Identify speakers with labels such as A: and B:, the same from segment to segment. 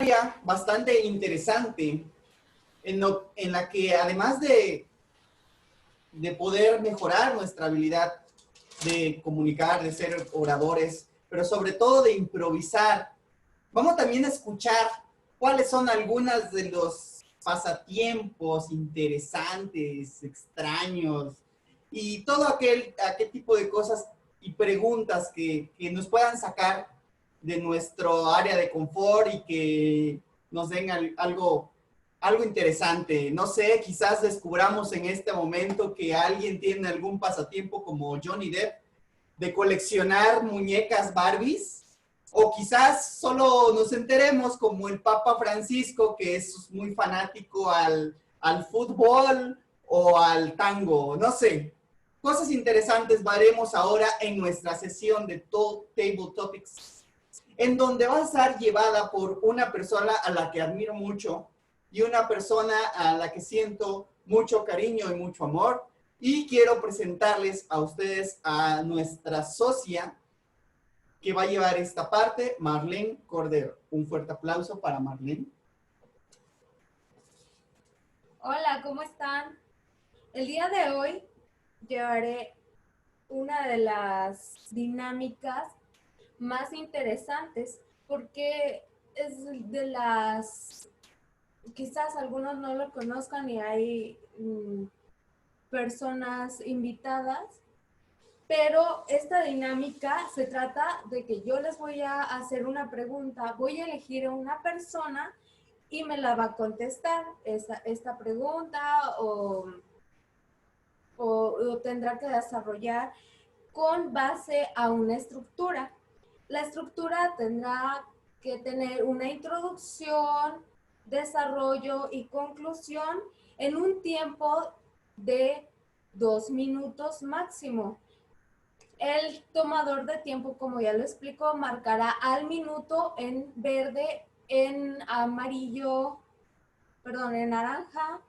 A: área bastante interesante en la que además de poder mejorar nuestra habilidad de comunicar, de ser oradores, pero sobre todo de improvisar, vamos también a escuchar cuáles son algunas de los pasatiempos interesantes, extraños y todo aquel tipo de cosas y preguntas que nos puedan sacar de nuestro área de confort y que nos den algo interesante. No sé, quizás descubramos en este momento que alguien tiene algún pasatiempo como Johnny Depp de coleccionar muñecas Barbies, o quizás solo nos enteremos como el Papa Francisco, que es muy fanático al fútbol o al tango, no sé. Cosas interesantes veremos ahora en nuestra sesión de Table Topics, en donde va a estar llevada por una persona a la que admiro mucho y una persona a la que siento mucho cariño y mucho amor. Y quiero presentarles a ustedes a nuestra socia que va a llevar esta parte, Marlene Cordero. Un fuerte aplauso para Marlene.
B: Hola, ¿cómo están? El día de hoy llevaré una de las dinámicas más interesantes porque es de las, quizás algunos no lo conozcan y hay personas invitadas, pero esta dinámica se trata de que yo les voy a hacer una pregunta, voy a elegir a una persona y me la va a contestar esta pregunta o tendrá que desarrollar con base a una estructura. La estructura tendrá que tener una introducción, desarrollo y conclusión en un tiempo de 2 minutos máximo. El tomador de tiempo, como ya lo explico, marcará al minuto en verde, en amarillo, perdón, en naranja,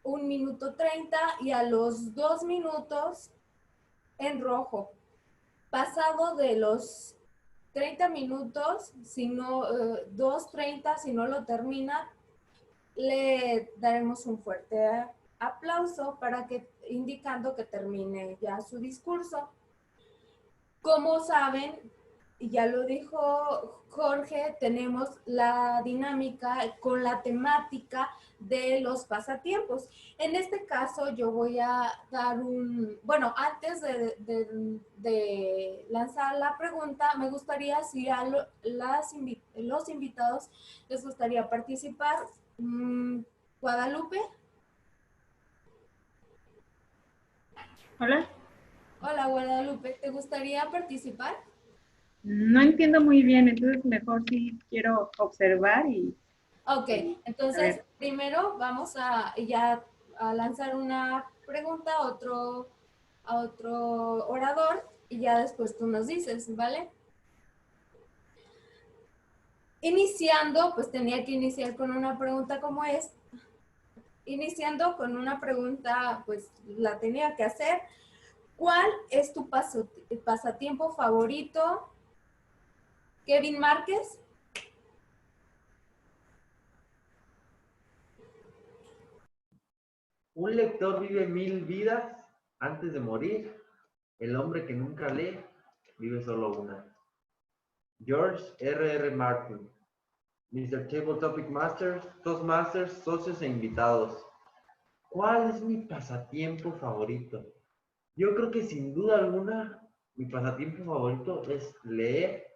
B: 1 minuto 30 y a los 2 minutos en rojo. Pasado de los 30 minutos, si no, 2:30, si no lo termina, le daremos un fuerte aplauso para que, indicando que termine ya su discurso. Como saben, ya lo dijo Jorge, tenemos la dinámica con la temática de los pasatiempos. En este caso yo voy a dar antes de lanzar la pregunta, me gustaría si a los invitados les gustaría participar. Guadalupe.
C: Hola.
B: Hola Guadalupe, ¿te gustaría participar?
C: No entiendo muy bien, entonces mejor sí quiero observar y...
B: Ok, entonces primero vamos a lanzar una pregunta a otro orador y ya después tú nos dices, ¿vale? Iniciando, pues tenía que iniciar con una pregunta como es. Iniciando con una pregunta, pues la tenía que hacer. ¿Cuál es tu pasatiempo favorito? Kevin Márquez.
D: Un lector vive 1000 vidas antes de morir. El hombre que nunca lee vive solo una. George R.R. Martin. Mr. Table Topic Masters, Toastmasters, socios e invitados. ¿Cuál es mi pasatiempo favorito? Yo creo que sin duda alguna mi pasatiempo favorito es leer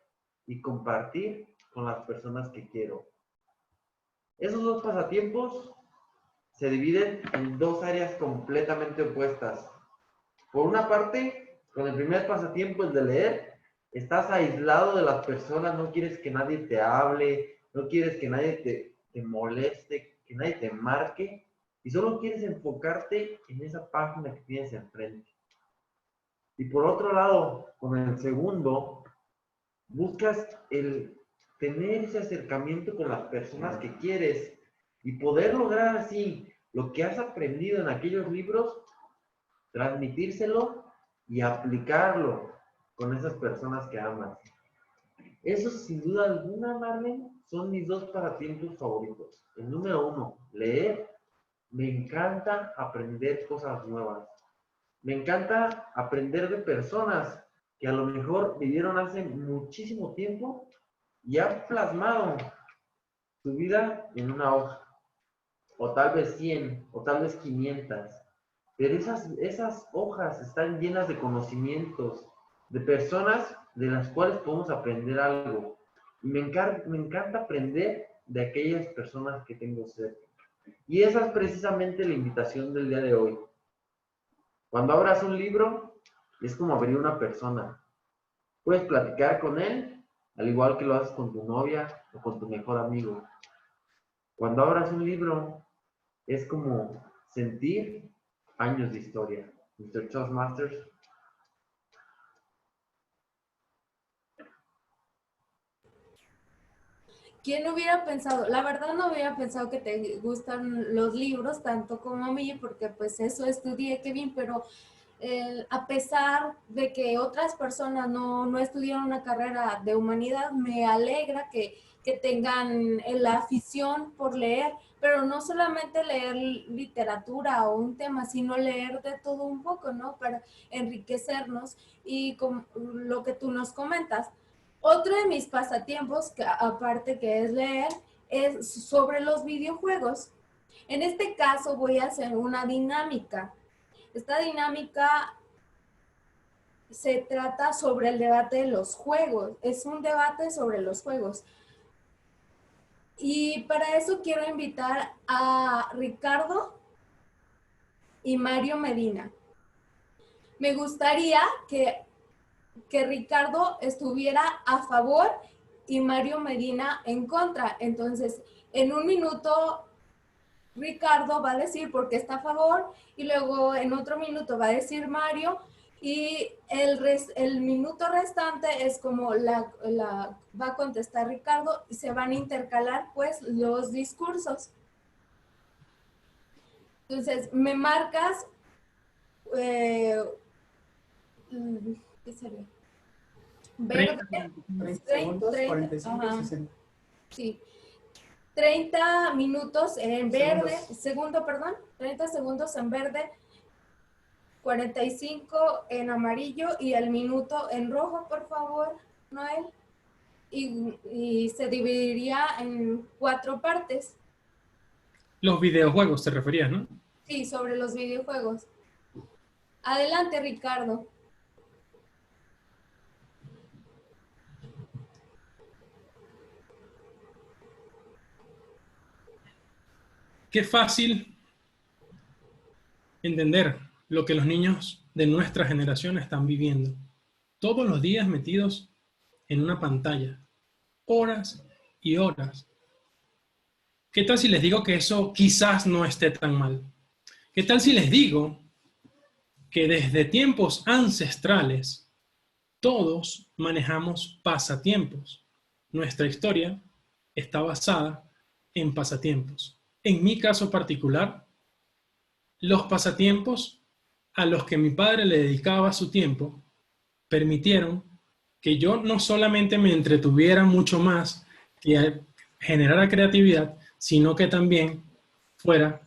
D: y compartir con las personas que quiero. Esos dos pasatiempos se dividen en dos áreas completamente opuestas. Por una parte, con el primer pasatiempo, el de leer, estás aislado de las personas, no quieres que nadie te hable, no quieres que nadie te moleste, que nadie te marque, y solo quieres enfocarte en esa página que tienes enfrente. Y por otro lado, con el segundo, buscas el tener ese acercamiento con las personas que quieres y poder lograr así lo que has aprendido en aquellos libros, transmitírselo y aplicarlo con esas personas que amas. Eso sin duda alguna, Marlene, son mis dos pasatiempos favoritos. El número 1, leer. Me encanta aprender cosas nuevas. Me encanta aprender de personas que a lo mejor vivieron hace muchísimo tiempo y han plasmado su vida en una hoja. O tal vez 100, o tal vez 500. Pero esas hojas están llenas de conocimientos, de personas de las cuales podemos aprender algo. Y me encanta aprender de aquellas personas que tengo cerca. Y esa es precisamente la invitación del día de hoy. Cuando abras un libro, es como abrir una persona. Puedes platicar con él, al igual que lo haces con tu novia o con tu mejor amigo. Cuando abras un libro, es como sentir años de historia. Mr. Toastmasters.
B: ¿Quién hubiera pensado? La verdad no hubiera pensado que te gustan los libros tanto como a mí, porque pues eso estudié, Kevin, pero a pesar de que otras personas no estudiaron una carrera de humanidad, me alegra que tengan la afición por leer, pero no solamente leer literatura o un tema, sino leer de todo un poco, ¿no? Para enriquecernos y con lo que tú nos comentas. Otro de mis pasatiempos, que aparte que es leer, es sobre los videojuegos. En este caso voy a hacer una dinámica. Esta dinámica se trata sobre el debate de los juegos. Es un debate sobre los juegos. Y para eso quiero invitar a Ricardo y Mario Medina. Me gustaría que Ricardo estuviera a favor y Mario Medina en contra. Entonces, en un minuto, Ricardo va a decir por qué está a favor y luego en otro minuto va a decir Mario y el minuto restante es como va a contestar Ricardo y se van a intercalar pues los discursos. Entonces, me marcas, ¿qué sería? Verde,
A: 30 segundos, 45,
B: ajá.
A: 60.
B: Sí. 30 minutos en verde,
A: Segundos.
B: 30 segundos en verde, 45 en amarillo y el minuto en rojo, por favor, Noel. Y se dividiría en 4 partes.
E: Los videojuegos te referías, ¿no?
B: Sí, sobre los videojuegos. Adelante, Ricardo.
E: Qué fácil entender lo que los niños de nuestra generación están viviendo. Todos los días metidos en una pantalla. Horas y horas. ¿Qué tal si les digo que eso quizás no esté tan mal? ¿Qué tal si les digo que desde tiempos ancestrales todos manejamos pasatiempos? Nuestra historia está basada en pasatiempos. En mi caso particular, los pasatiempos a los que mi padre le dedicaba su tiempo permitieron que yo no solamente me entretuviera mucho más, que generara creatividad, sino que también fuera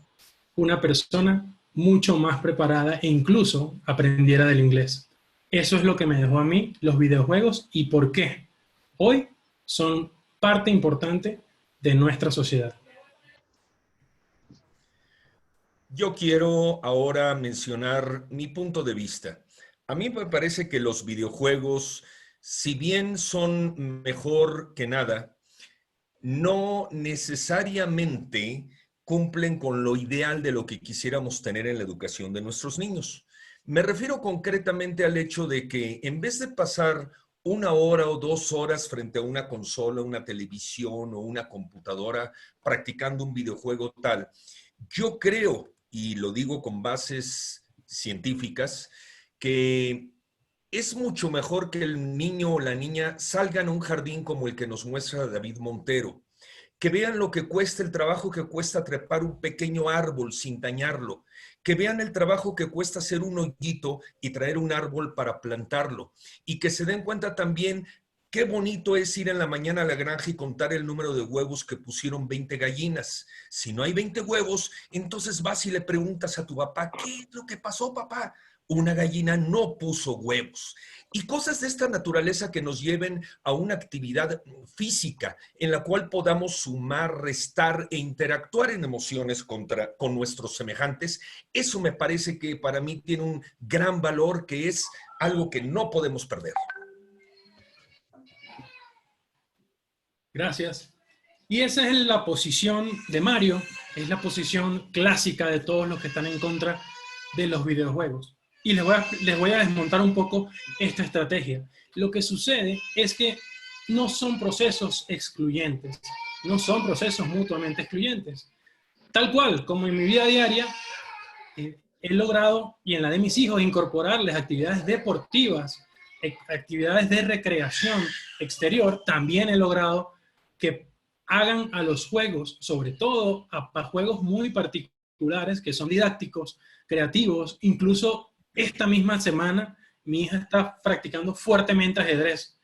E: una persona mucho más preparada e incluso aprendiera del inglés. Eso es lo que me dejó a mí los videojuegos y por qué hoy son parte importante de nuestra sociedad.
F: Yo quiero ahora mencionar mi punto de vista. A mí me parece que los videojuegos, si bien son mejor que nada, no necesariamente cumplen con lo ideal de lo que quisiéramos tener en la educación de nuestros niños. Me refiero concretamente al hecho de que en vez de pasar 1 hora o 2 horas frente a una consola, una televisión o una computadora practicando un videojuego tal, yo creo, y lo digo con bases científicas, que es mucho mejor que el niño o la niña salgan a un jardín como el que nos muestra David Montero, que vean lo que cuesta, el trabajo que cuesta trepar un pequeño árbol sin dañarlo, que vean el trabajo que cuesta hacer un hoyito y traer un árbol para plantarlo, y que se den cuenta también Qué bonito es ir en la mañana a la granja y contar el número de huevos que pusieron 20 gallinas. Si no hay 20 huevos, entonces vas y le preguntas a tu papá, ¿qué es lo que pasó, papá? Una gallina no puso huevos. Y cosas de esta naturaleza que nos lleven a una actividad física en la cual podamos sumar, restar e interactuar en emociones con nuestros semejantes, eso me parece que para mí tiene un gran valor, que es algo que no podemos perder.
E: Gracias. Y esa es la posición de Mario, es la posición clásica de todos los que están en contra de los videojuegos. Y les voy a desmontar un poco esta estrategia. Lo que sucede es que no son procesos excluyentes, no son procesos mutuamente excluyentes. Tal cual, como en mi vida diaria, he logrado, y en la de mis hijos, incorporarles actividades deportivas, actividades de recreación exterior, también he logrado que hagan a los juegos, sobre todo a juegos muy particulares, que son didácticos, creativos. Incluso esta misma semana mi hija está practicando fuertemente ajedrez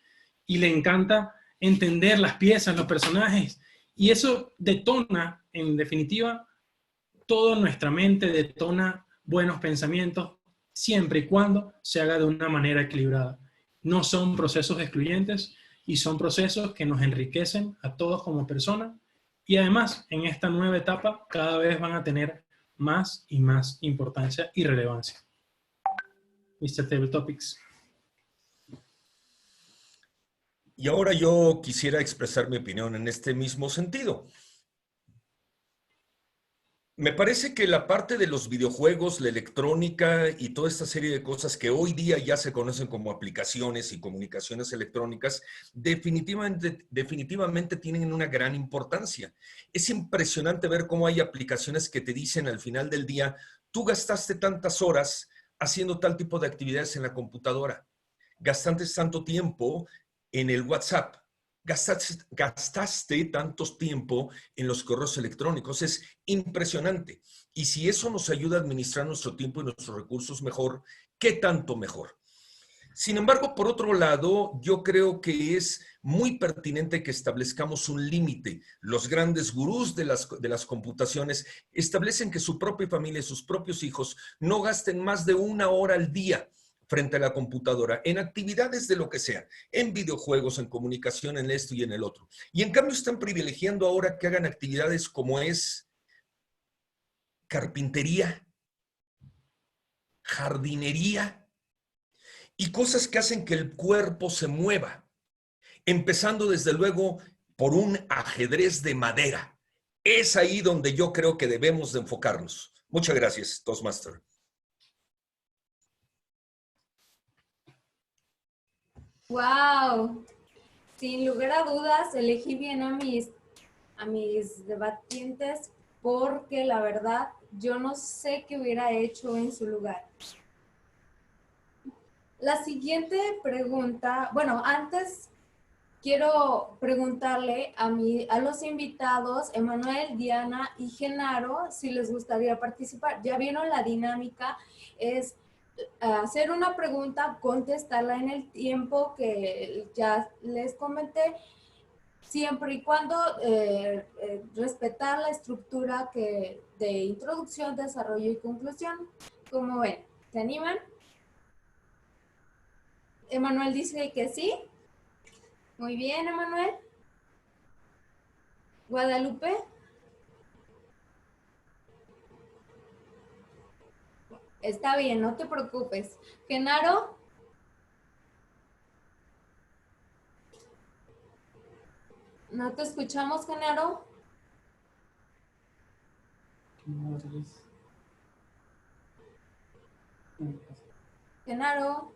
E: y le encanta entender las piezas, los personajes, y eso detona, en definitiva, toda nuestra mente, detona buenos pensamientos, siempre y cuando se haga de una manera equilibrada. No son procesos excluyentes y son procesos que nos enriquecen a todos como personas, y además en esta nueva etapa cada vez van a tener más y más importancia y relevancia. Mr. Table Topics.
F: Y ahora yo quisiera expresar mi opinión en este mismo sentido. Me parece que la parte de los videojuegos, la electrónica y toda esta serie de cosas que hoy día ya se conocen como aplicaciones y comunicaciones electrónicas, definitivamente tienen una gran importancia. Es impresionante ver cómo hay aplicaciones que te dicen al final del día, tú gastaste tantas horas haciendo tal tipo de actividades en la computadora, gastaste tanto tiempo en el WhatsApp, gastaste tanto tiempo en los correos electrónicos. Es impresionante. Y si eso nos ayuda a administrar nuestro tiempo y nuestros recursos mejor, ¿qué tanto mejor? Sin embargo, por otro lado, yo creo que es muy pertinente que establezcamos un límite. Los grandes gurús de las computaciones establecen que su propia familia y sus propios hijos no gasten más de 1 hora al día frente a la computadora, en actividades de lo que sea, en videojuegos, en comunicación, en esto y en el otro. Y en cambio están privilegiando ahora que hagan actividades como es carpintería, jardinería y cosas que hacen que el cuerpo se mueva, empezando desde luego por un ajedrez de madera. Es ahí donde yo creo que debemos de enfocarnos. Muchas gracias, Toastmaster.
B: ¡Wow! Sin lugar a dudas, elegí bien a mis debatientes porque la verdad yo no sé qué hubiera hecho en su lugar. La siguiente pregunta, bueno, antes quiero preguntarle a los invitados, Emanuel, Diana y Genaro, si les gustaría participar. Ya vieron la dinámica, es hacer una pregunta, contestarla en el tiempo que ya les comenté, siempre y cuando respetar la estructura de introducción, desarrollo y conclusión. ¿Cómo ven? ¿Se animan? Emanuel dice que sí. Muy bien, Emanuel. Guadalupe. Está bien, no te preocupes. Genaro. ¿No te escuchamos, Genaro? Genaro.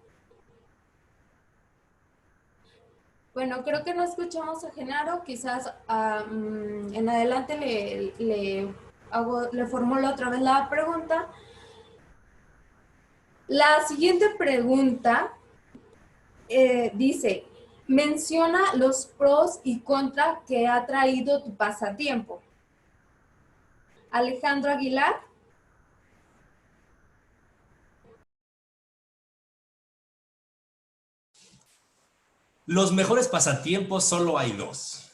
B: Bueno, creo que no escuchamos a Genaro. Quizás en adelante le formulo otra vez la pregunta. La siguiente pregunta dice, menciona los pros y contras que ha traído tu pasatiempo. Alejandro Aguilar.
G: Los mejores pasatiempos solo hay dos: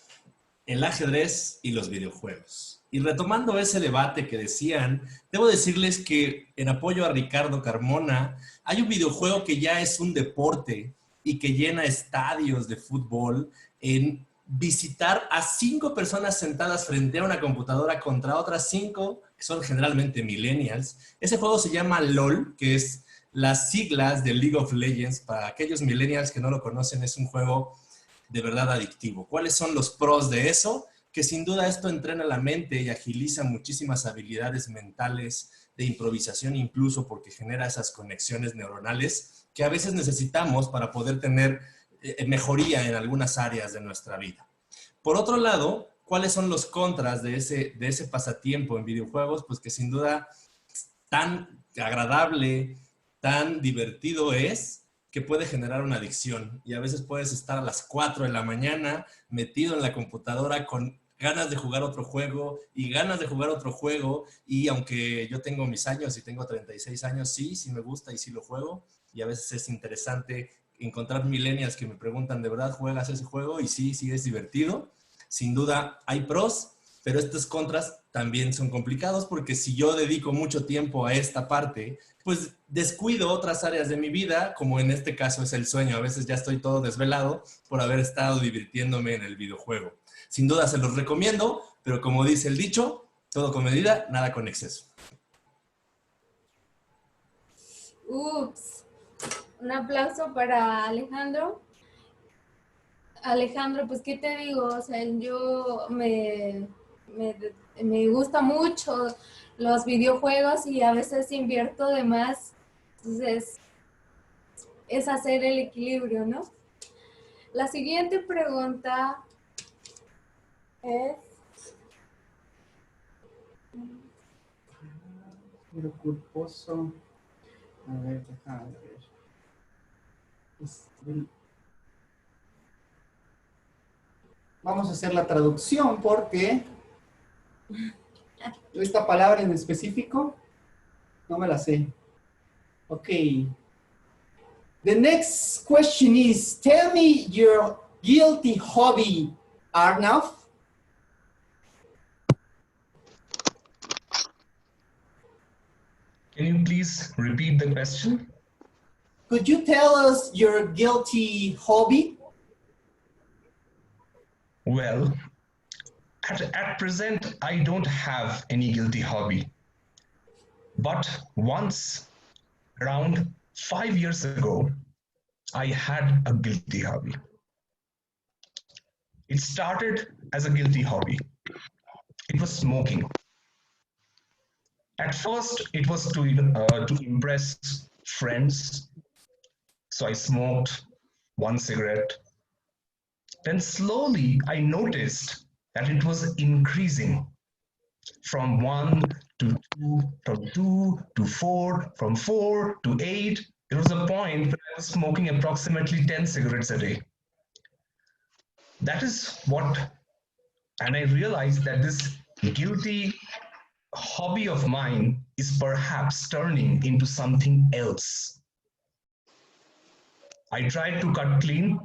G: el ajedrez y los videojuegos. Y retomando ese debate que decían, debo decirles que en apoyo a Ricardo Carmona, hay un videojuego que ya es un deporte y que llena estadios de fútbol en visitar a 5 personas sentadas frente a una computadora contra otras 5, que son generalmente millennials. Ese juego se llama LOL, que es las siglas de League of Legends. Para aquellos millennials que no lo conocen, es un juego de verdad adictivo. ¿Cuáles son los pros de eso? Que sin duda esto entrena la mente y agiliza muchísimas habilidades mentales de improvisación, incluso porque genera esas conexiones neuronales que a veces necesitamos para poder tener mejoría en algunas áreas de nuestra vida. Por otro lado, ¿cuáles son los contras de ese pasatiempo en videojuegos? Pues que sin duda tan agradable, tan divertido es, que puede generar una adicción. Y a veces puedes estar a las 4 de la mañana metido en la computadora con ganas de jugar otro juego y ganas de jugar otro juego. Y aunque yo tengo mis años y tengo 36 años, sí me gusta y sí lo juego. Y a veces es interesante encontrar millennials que me preguntan, ¿de verdad juegas ese juego? Y sí es divertido. Sin duda hay pros, pero estos contras también son complicados, porque si yo dedico mucho tiempo a esta parte, pues descuido otras áreas de mi vida, como en este caso es el sueño. A veces ya estoy todo desvelado por haber estado divirtiéndome en el videojuego. Sin duda se los recomiendo, pero como dice el dicho, todo con medida, nada con exceso.
B: Ups. Un aplauso para Alejandro. Alejandro, pues, ¿qué te digo? O sea, yo me gusta mucho los videojuegos y a veces invierto de más. Entonces, es hacer el equilibrio, ¿no? La siguiente pregunta es...
A: Pero culposo. A ver, déjame ver. Vamos a hacer la traducción porque esta palabra en específico no me la sé. Okay. The next question is, tell me your guilty hobby, Arnav.
H: Can you please repeat the question?
A: Could you tell us your guilty hobby?
H: Well, at present, I don't have any guilty hobby. But once, around 5 years ago, I had a guilty hobby. It started as a guilty hobby. It was smoking. At first, it was to impress friends. So I smoked one cigarette. Then slowly I noticed that it was increasing from 1 to 2, from 2 to 4, from 4 to 8. There was a point where I was smoking approximately 10 cigarettes a day. That is what, and I realized that this guilty hobby of mine is perhaps turning into something else. I tried to cut clean,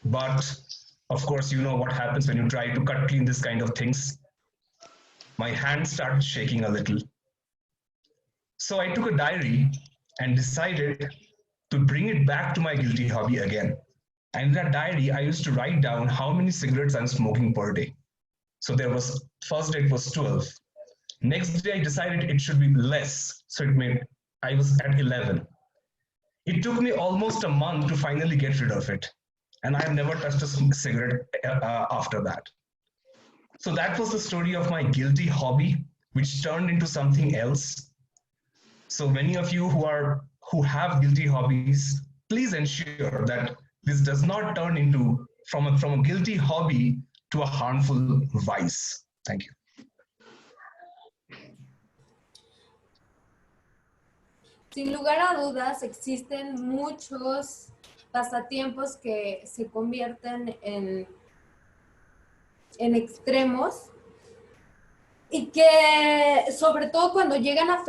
H: but of course, you know what happens when you try to cut clean this kind of things. My hands started shaking a little. So I took a diary and decided to bring it back to my guilty hobby again. And in that diary, I used to write down how many cigarettes I'm smoking per day. So there was, first day it was 12. Next day I decided it should be less. So it made, I was at 11. It took me almost a month to finally get rid of it. And I have never touched a cigarette after that. So that was the story of my guilty hobby, which turned into something else. So many of you who have guilty hobbies, please ensure that this does not turn into from a guilty hobby to a harmful vice. Thank you.
B: Sin lugar a dudas, existen muchos pasatiempos que se convierten en extremos y que sobre todo cuando llegan a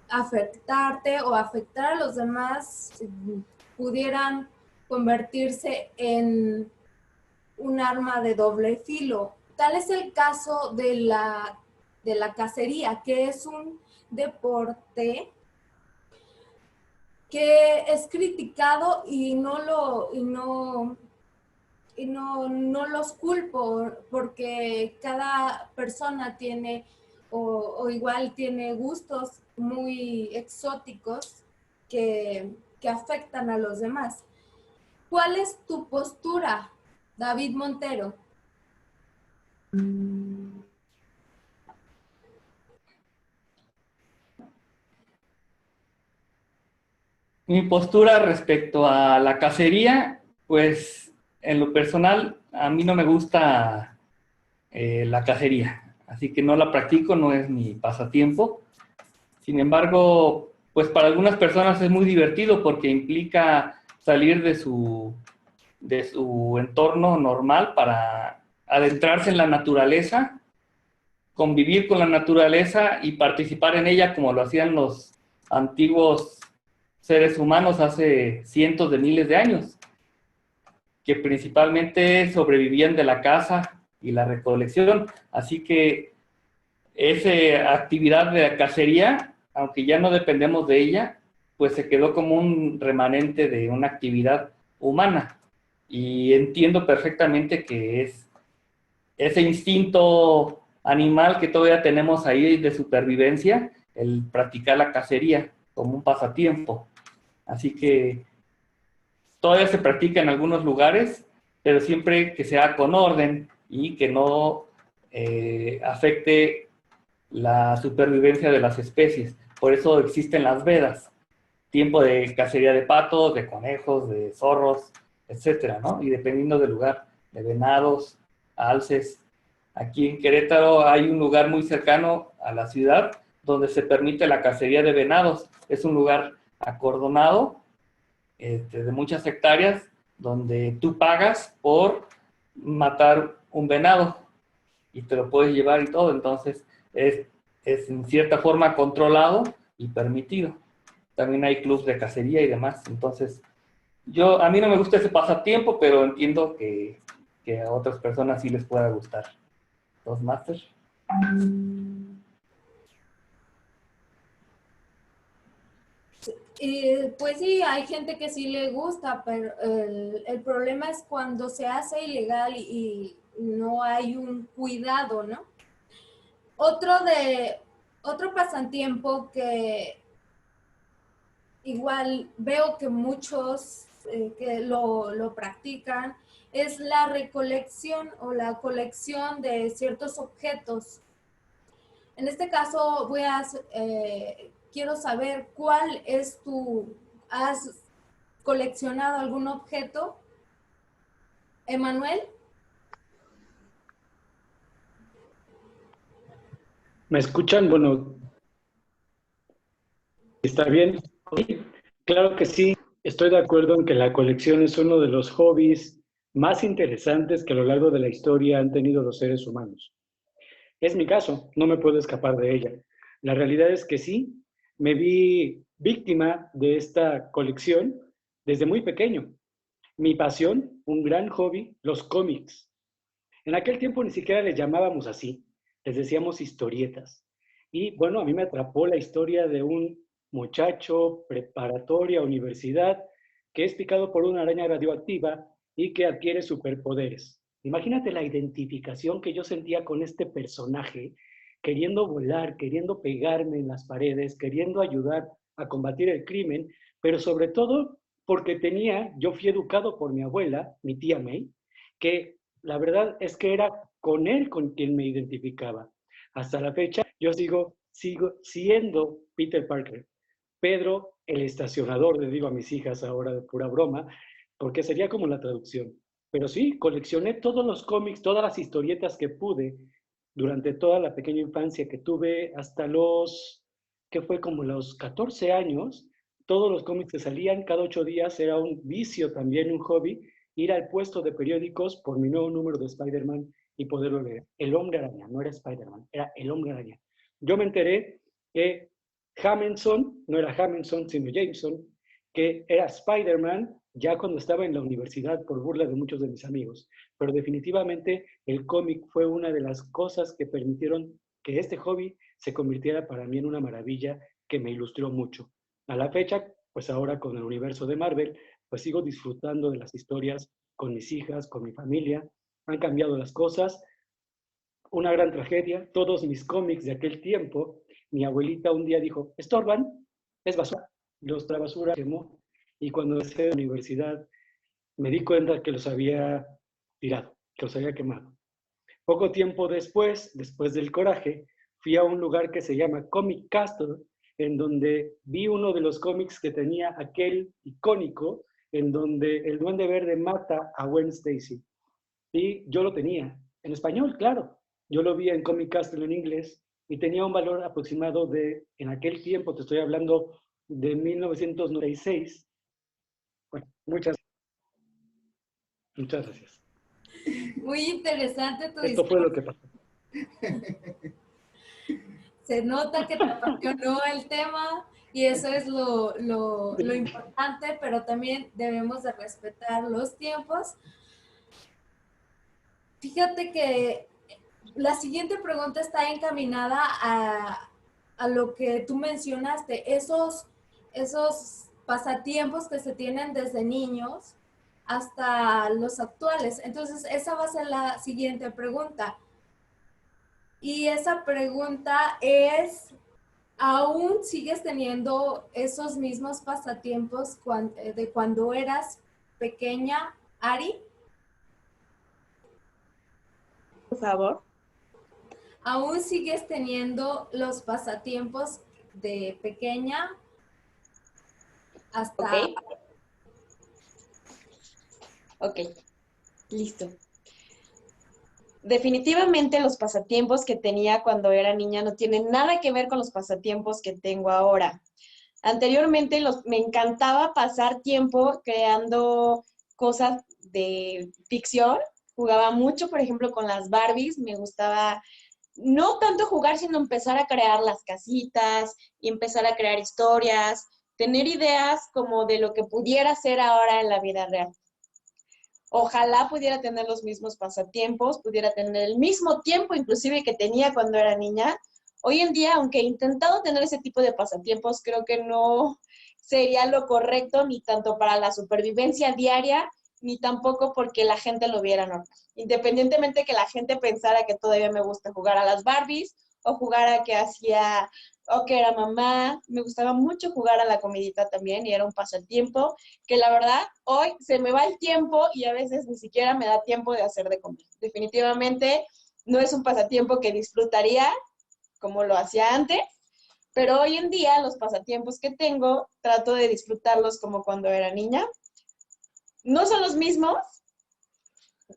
B: afectarte o afectar a los demás pudieran convertirse en un arma de doble filo. Tal es el caso de la cacería, que es un deporte que es criticado y no los culpo, porque cada persona tiene o igual tiene gustos muy exóticos que afectan a los demás. ¿Cuál es tu postura, David Montero?
I: Mi postura respecto a la cacería, pues en lo personal, a mí no me gusta la cacería, así que no la practico, no es mi pasatiempo. Sin embargo, pues para algunas personas es muy divertido porque implica salir de su entorno normal para adentrarse en la naturaleza, convivir con la naturaleza y participar en ella como lo hacían los antiguos seres humanos hace cientos de miles de años, que principalmente sobrevivían de la caza y la recolección. Así que esa actividad de la cacería, aunque ya no dependemos de ella, pues se quedó como un remanente de una actividad humana. Y entiendo perfectamente que es ese instinto animal que todavía tenemos ahí de supervivencia, el practicar la cacería como un pasatiempo. Así que todavía se practica en algunos lugares, pero siempre que sea con orden y que no afecte la supervivencia de las especies. Por eso existen las vedas, tiempo de cacería de patos, de conejos, de zorros, etcétera, ¿no? Y dependiendo del lugar, de venados, alces. Aquí en Querétaro hay un lugar muy cercano a la ciudad donde se permite la cacería de venados. Es un lugar acordonado de muchas hectáreas donde tú pagas por matar un venado y te lo puedes llevar y todo. Entonces es en cierta forma controlado y permitido. También hay clubs de cacería y demás. Entonces a mí no me gusta ese pasatiempo, pero entiendo que a otras personas sí les pueda gustar. ¿Los Masters?
B: Pues sí, hay gente que sí le gusta, pero el problema es cuando se hace ilegal y no hay un cuidado, ¿no? Otro pasatiempo que igual veo que muchos que lo practican es la recolección o la colección de ciertos objetos. En este caso quiero saber cuál es ¿has coleccionado algún objeto? ¿Emanuel?
J: ¿Me escuchan? Bueno, ¿está bien? Sí, claro que sí. Estoy de acuerdo en que la colección es uno de los hobbies más interesantes que a lo largo de la historia han tenido los seres humanos. Es mi caso, no me puedo escapar de ella. La realidad es que sí, me vi víctima de esta colección desde muy pequeño. Mi pasión, un gran hobby, los cómics. En aquel tiempo ni siquiera les llamábamos así, les decíamos historietas. Y bueno, a mí me atrapó la historia de un muchacho, preparatoria, universidad, que es picado por una araña radioactiva y que adquiere superpoderes. Imagínate la identificación que yo sentía con este personaje, queriendo volar, queriendo pegarme en las paredes, queriendo ayudar a combatir el crimen, pero sobre todo porque yo fui educado por mi abuela, mi tía May, que la verdad es que era con él con quien me identificaba. Hasta la fecha, yo sigo siendo Peter Parker. Pedro, el estacionador, le digo a mis hijas ahora de pura broma, porque sería como la traducción. Pero sí, coleccioné todos los cómics, todas las historietas que pude durante toda la pequeña infancia que tuve hasta que fue como los 14 años. Todos los cómics que salían cada 8 días era un vicio también, un hobby, ir al puesto de periódicos por mi nuevo número de Spider-Man y poderlo leer. El Hombre Araña, no era Spider-Man, era El Hombre Araña. Yo me enteré que Jameson, no era Jameson, sino Jameson, que era Spider-Man, ya cuando estaba en la universidad por burla de muchos de mis amigos, pero definitivamente el cómic fue una de las cosas que permitieron que este hobby se convirtiera para mí en una maravilla que me ilustró mucho. A la fecha, pues ahora con el universo de Marvel, pues sigo disfrutando de las historias con mis hijas, con mi familia. Han cambiado las cosas, una gran tragedia. Todos mis cómics de aquel tiempo, mi abuelita un día dijo, estorban, es basura. Nuestra basura quemó. Y cuando empecé la universidad, me di cuenta que los había tirado, que los había quemado. Poco tiempo después del coraje, fui a un lugar que se llama Comic Castle, en donde vi uno de los cómics que tenía aquel icónico, en donde el Duende Verde mata a Gwen Stacy. Y yo lo tenía, en español, claro. Yo lo vi en Comic Castle en inglés y tenía un valor aproximado de, en aquel tiempo, te estoy hablando de 1996. Bueno, muchas gracias.
B: Muy interesante tu
J: Esto fue
B: historia.
J: lo que pasó.
B: Se nota que te apasionó el tema y eso es lo importante, pero también debemos de respetar los tiempos. Fíjate que la siguiente pregunta está encaminada a lo que tú mencionaste, esos pasatiempos que se tienen desde niños hasta los actuales. Entonces, esa va a ser la siguiente pregunta. Y esa pregunta es, ¿aún sigues teniendo esos mismos pasatiempos de cuando eras pequeña, Ari?
K: Por favor.
B: ¿Aún sigues teniendo los pasatiempos de pequeña hasta...
K: Ok, listo. Definitivamente los pasatiempos que tenía cuando era niña no tienen nada que ver con los pasatiempos que tengo ahora. Anteriormente me encantaba pasar tiempo creando cosas de ficción. Jugaba mucho, por ejemplo, con las Barbies. Me gustaba no tanto jugar, sino empezar a crear las casitas y empezar a crear historias, tener ideas como de lo que pudiera ser ahora en la vida real. Ojalá pudiera tener los mismos pasatiempos, pudiera tener el mismo tiempo inclusive que tenía cuando era niña. Hoy en día, aunque he intentado tener ese tipo de pasatiempos, creo que no sería lo correcto ni tanto para la supervivencia diaria, ni tampoco porque la gente lo viera normal. Independientemente que la gente pensara que todavía me gusta jugar a las Barbies o jugar a que hacía o que era mamá, me gustaba mucho jugar a la comidita también y era un pasatiempo que la verdad hoy se me va el tiempo y a veces ni siquiera me da tiempo de hacer de comer. Definitivamente no es un pasatiempo que disfrutaría como lo hacía antes, pero hoy en día los pasatiempos que tengo trato de disfrutarlos como cuando era niña. No son los mismos,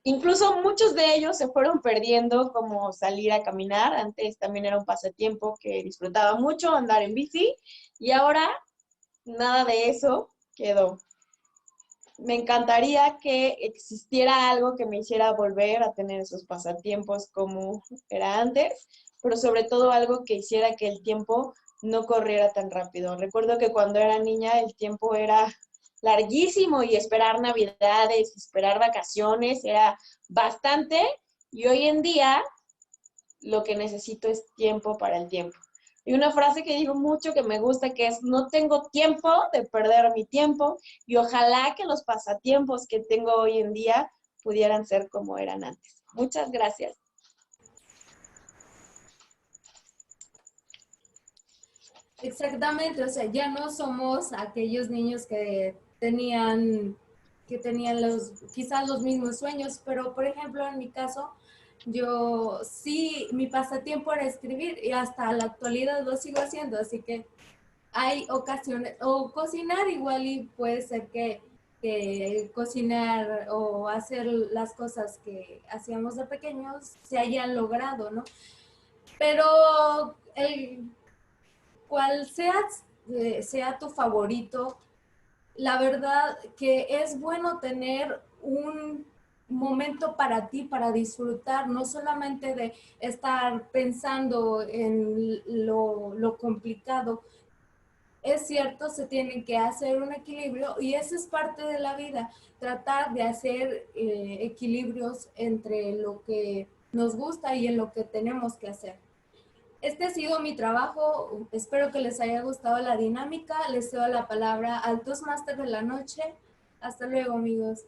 K: incluso muchos de ellos se fueron perdiendo, como salir a caminar. Antes también era un pasatiempo que disfrutaba mucho, andar en bici, y ahora nada de eso quedó. Me encantaría que existiera algo que me hiciera volver a tener esos pasatiempos como era antes, pero sobre todo algo que hiciera que el tiempo no corriera tan rápido. Recuerdo que cuando era niña el tiempo era larguísimo y esperar Navidades, esperar vacaciones era bastante, y hoy en día lo que necesito es tiempo para el tiempo. Y una frase que digo mucho que me gusta, que es: no tengo tiempo de perder mi tiempo, y ojalá que los pasatiempos que tengo hoy en día pudieran ser como eran antes. Muchas gracias.
B: Exactamente, o sea, ya no somos aquellos niños que tenían quizás los mismos sueños, pero por ejemplo en mi caso, yo sí, mi pasatiempo era escribir y hasta la actualidad lo sigo haciendo, así que hay ocasiones, o cocinar igual, y puede ser que cocinar o hacer las cosas que hacíamos de pequeños se hayan logrado, ¿no? Pero cual sea tu favorito, la verdad que es bueno tener un momento para ti, para disfrutar, no solamente de estar pensando en lo complicado. Es cierto, se tiene que hacer un equilibrio y eso es parte de la vida, tratar de hacer equilibrios entre lo que nos gusta y en lo que tenemos que hacer. Este ha sido mi trabajo, espero que les haya gustado la dinámica, les cedo la palabra al Toastmaster de la noche. Hasta luego, amigos.